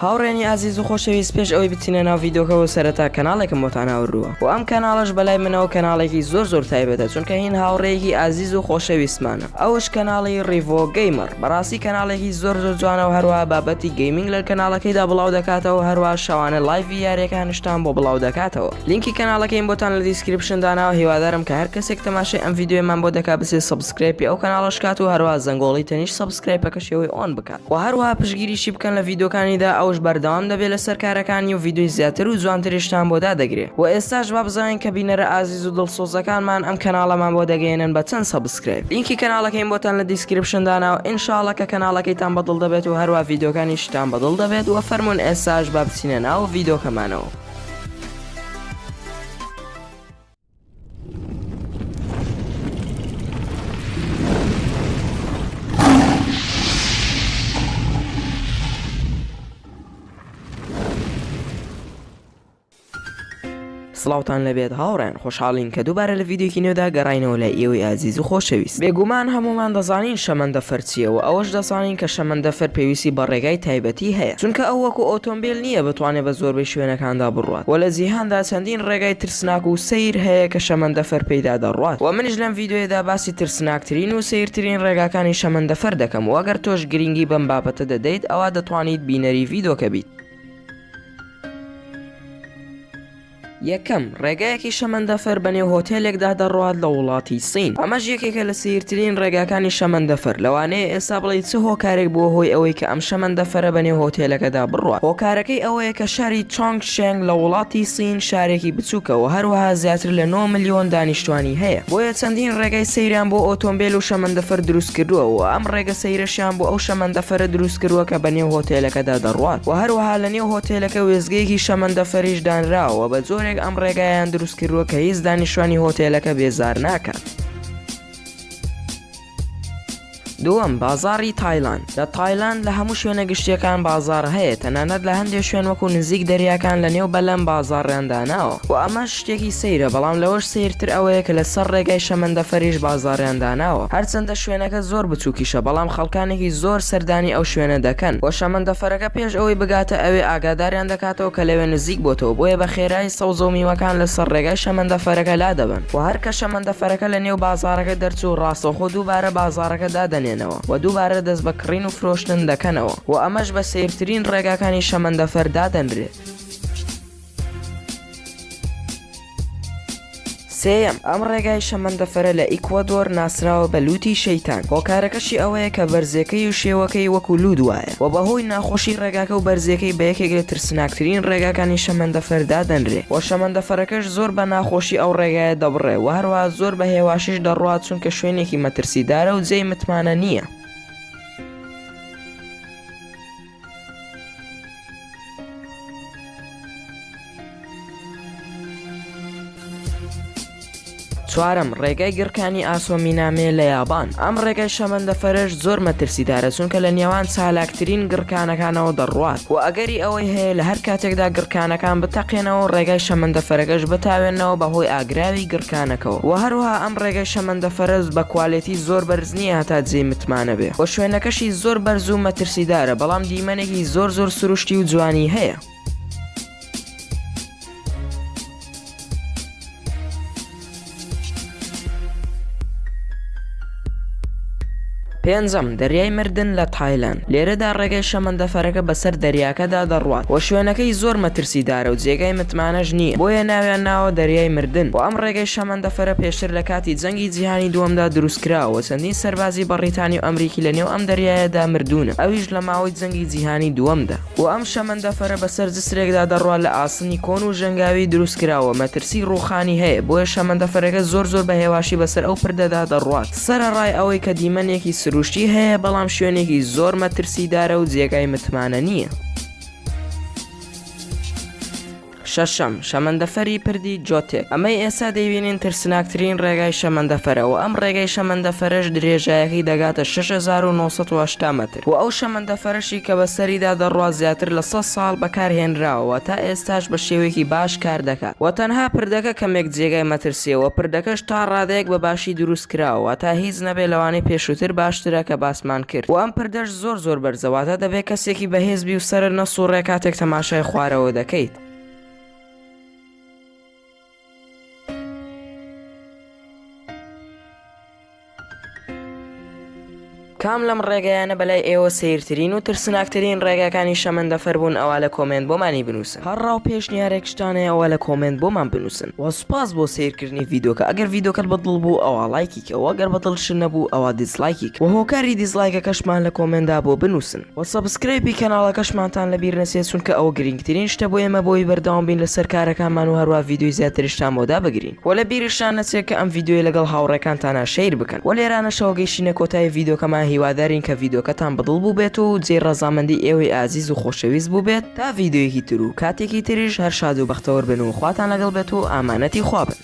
هاوڕێنی ئازیز و خۆشەویست پێش ئەوەی بچینە ناو ڤیدۆکەوە سەرەتا کەناڵێکم بۆتان هاوڕووە و ئەم کەناڵش بەلای منەوە کەناڵێکی زۆر تایبەتە چونکە هین هاوڕێیەکی ئازیز و خۆشەویستمانە. ئەوش کەناڵی ڕیڤۆ گەیمەر، بەڕاستی کەناڵێکی زۆر جوانە و هەروە بابەتی گەیمینگ لە کەناڵەکەیدا بڵاو دەکاتەوە، هەروە شەوانە لایڤی یاریەکانشتان بۆ بڵاو دەکاتەوە. لینکی کەناڵەکەیم بۆتان لە دیسکریپشن داناوە. هیوادارم کە هەر کەسێک تەماشای ئەم ڤیدیۆمان بۆ دەکات بچێت سەبسکرایبی ئەو کەناڵەش کات و هەروە زەنگۆڵی تەنیش سەبسکرایبەکەشەوەی ئۆن بکات و هەروە پشگیریشی بکەن لە ڤیدۆکانیدا، ئەوش بەردەوام دەبێت لەسەر کارەکانی و ڤیدیۆی زیاتر و جوانتریشتان بۆ دادەگرێت. و ئێستاش با بزانین کە بینەرە ئازیز و دڵسۆزەکانمان ئەم کەناڵەمان بۆ دەگەێنن بە چەند سەبسکرایب. لینکی کەناڵەکەیم بۆتان لە دیسکریپشن داناوە. ئینشاڵڵا کە کەناڵەکەیتان بەدڵ دەبێت و هەروە ڤیدۆکانیشتان بەدڵ دەبێت و فەرموون ئێستاش با بچینە ناو ڤیدۆکەمانەوە. سڵاوتان لەبێت هاوڕێن، خۆشحاڵین کە دووبارە لە ڤیدیۆکی نوێدا گەڕاینەوە لای ئێوەی ئازیز و خۆشەویست. بێگومان هەمومان دەزانین شەمەندەفەر چییەوە، ئەوەش دەزانین کە شەمەندەفەر پێویستی بە ڕێگای تایبەتی هەیە، چونکە ئەو وەکو ئۆتۆمبیل نییە بتوانێت بە زۆربەی شوێنەکاندا بڕوات و لە جیهاندا چەندین ڕێگای ترسناک و سەیر هەیە کە شەمەندەفەر پێیدا دەڕوات. و منیش لەم ڤیدیۆیەدا باسی ترسناکترین و سەیرترین ڕێگاکانی شەمەندەفەر دەکەم و ئەگەر تۆش گرنگی بەم بابەتە دەدەیت ئەوە دەتوانیت بینەری ڤیدۆکە بیت. یەکەم، ڕێگایەکی شەمەندەفەر بەنێو هۆتێلێکدا دەڕوات لە وڵاتی سین. ئەمەش یەکێکە لە سەیرترین ڕێگاکانی شەمەندەفەر، لەوانەیە ئێستا بڵێیت چ هۆکارێک بووە هۆی ئەوەی کە ئەم شەمەندەفەرە بەنێو هۆتێلەکەدا بڕوات. هۆکارەکەی ئەوەیە کە شاری چۆنگ شێنگ لە وڵاتی سین شارێکی بچووکەوە هەروەها زیاتر لە 9 ملیۆن دانیشتوانی هەیە، بۆیە چەندین ڕێگای سەیریان بۆ ئۆتۆمبیل و شەمەندەفەر دروست کردووە و ئەم ڕێگە سەیرەشیان بۆ ئەو شەمەندەفەرە دروست کردووە کە بەنێو هۆتێلەکەدا دەڕوات و هەروەها لە نێو هۆتێلەکە وێزگەیەکی شەمەندەفەریش دانراوە بە جۆرێک ئەم ڕێگایان دروست کردووە کە هیچ دانیشتوانی هۆتێلەکە بێزار ناکات. دووەم، بازاڕی تایلاند. لە تایلاند لە هەموو شوێنە گشتیەکان بازار هەیە، تەنانەت لە هەندێک شوێن وەکو نزیک دەریاکان لە نێو بەلەم بازاڕیانداناوە و ئەمە شتێکی سەیرە، بەڵام لەوەش سەیرتر ئەوەیە کە لەسەر ڕێگای شەمەندەفەریش بازاڕیانداناوە. هەرچەندە شوێنەکە زۆر بچووکیشە بەڵام خەڵکانێکی زۆر سەردانی ئەو شوێنە دەکەن و شەمەندەفەرەکە پێش ئەوەی بگاتە ئەوێ ئاگاداریان دەکاتەوە کە لەوێ نزیک بۆتەوە، بۆیە بە خێرایی سەوزە و میوەکان لەسەر ڕێگای شەمەندەفەرەکە لا دەبن و هەر کە شەمەندەفەرەکە لە نێو بازاڕەکە دەرچوو ڕاستەوخۆ دووبارە بازاڕەکە دادەنێنەوە و دووبارە دەست بە کڕین و فرۆشتن دەکەنەوە و ئەمەش بە سەیرترین ڕێگاکانی شەمەندەفەر دادەنرێت. سێەم، ئەم ڕێگای شەمەندەفەرە لە ئیکوادۆر ناسراوە بە لوتی شەیتان. هۆکارەکەشی ئەوەیە کە بەرزەکەی و شێوەکەی وەکو لود وایە و بەهۆی ناخۆشی ڕێگاکە و بەرزەکەی بە یەکێک لە ترسناکترین ڕێگاکانی شەمەندەفەر دادەنرێت و شەمەندەفەرەکەش زۆر بە ناخۆشی ئەو ڕێگایە دەبڕێ و هەروە زۆر بە هێواشیش دەڕوات چونکە شوێنێکی مەترسیدارە و جێی متمانە نییە. چوارەم، ڕێگای گڕکانی ئاسۆمینامێ لە یابان. ئەم ڕێگای شەمەندەفەرش زۆر مەترسیدارە چونکە لە نێوان چالاکترین گڕکانەکانەوە دەڕوات و ئەگەری ئەوەی هەیە لە هەر کاتێکدا گڕکانەکان بتەقێنەوە ڕێگای شەمەندەفەرەکەش بتاوێنەوە بەهۆی ئاگراوی گڕکانەکەەوە و هەروها ئەم ڕێگای شەمەندەفەرز بە کوالێتی زۆر بەرز نییە هەتا جێی متمانە بێ و شوێنەکەشی زۆر بەرز و مەترسیدارە بەڵام دیمەنێکی زۆر سروشتی و جوانی هەیە. پێنجەم، دەریای مردن لە تایلاند. لێرەدا ڕێگای شەمەندەفەرەکە بەسەر دەریاکەدا دەڕوات و شوێنەکەی زۆر مەترسیدارە و جێگای متمانەش نییە، بۆیە ناویان ناوە دەریای مردن و ئەم ڕێگای شەمەندەفەرە پێشتر لە کاتی جەنگی جیهانی دووەمدا دروستکراوە. چەندین سەربازی بەڕیتانی و ئەمریکی لە نێو ئەم دەریایەدا مردوونە، ئەویش لە ماوەی جەنگی جیهانی دووەمدا و ئەم شەمەندەفەرە بەسەر جسرێکدا دەڕوات لە ئاسنی کۆن و ژەنگاوی دروستکراوە. مەترسی ڕووخانی هەیە، بۆیە شەمەندەفەرەکە زۆر بە هێواشی بەسەر ئەو پردەدا دەڕوات سەرەڕای ئەوەی کە دیمەنێکی سروشتی هەیە بەڵام شوێنێکی زۆر مەترسیدارە و جێگای متمانە نییە. شەشەم شەمەندەفەری پردی جۆتێک ئەمەی ئێستا دەیبینین ترسناکترین ڕێگای شەمەندەفەرە و ئەم ڕێگای شەمەندەفەرش درێژایەکی دەگاتە 6980 متر و ئەو شەمەندەفەرشی کە بەسەریدا دەڕوا زیاتر لە 100 ساڵ بەکارهێنراوە تا ئێستاش بە شێوەیەکی باش کار دەکات و تەنها پردەکە کەمێک جێگای مەترسیەوە پردەکەش تا ڕادەیەک بە باشی دروست کراوە تا هیچ نەبێ لەوانەی پێشووتر باشترە کە باسمان کرد و ئەم پردەش زۆر بەرزەواتە دەبێت کەسێکی بەهێزبی و سەر نەسوڕێ کاتێک تەماشای خوارەوە دەکەیت. کام لەم ڕێگەیانە بەلای ئێوە سیرترین و ترسناکترین ڕێگەکانی شەمەندەفەر بوون ئەوە لە کۆمنت بۆمانی بنووسن. هەرڕاو پێشنیارێکشتانەیە ئەوە لە کۆمنت بۆمان بنووسن. و سوپاس بۆ سیرکردنی ڤیدۆکە. ئەگەر ڤیدۆکەت بەدڵ بوو ئەوە لایکیکە و ئەگەر بەدڵش نەبوو ئەوە دیزلایکیکە و هۆکاری دیزلایکەکەشمان لە کۆمنتدا بۆ بنووسن و سەبسکرایبی کەناڵەکەشمانتان لەبیر نەچێت چونکە ئەوە گرنگترین شتە بۆ ئێمە بۆی بەردەوام بین لەسەر کارەکانمان و هەروە ڤیدۆی زیاتریشتان بۆدا بگرین و لە بیرشان نەچێت کە ئەم ڤیدۆی لەگەڵ هاوڕێکانتانە شەیر بکەن و لێرانەشەوە گەیشتینە کۆتایی ڤیدۆکەمان هیوادارین کە ڤیدۆکەتان بەدڵ بوو بێت و جێ ڕەزامەندی ئێوەی ئازیز و خۆشەویست بوو بێت تا ڤیدۆیەکی تر و کاتێکی تریش هەر شاد و بەختەوەر بن و خواتان لەگەڵ بێت و ئامانەتی خوا بن.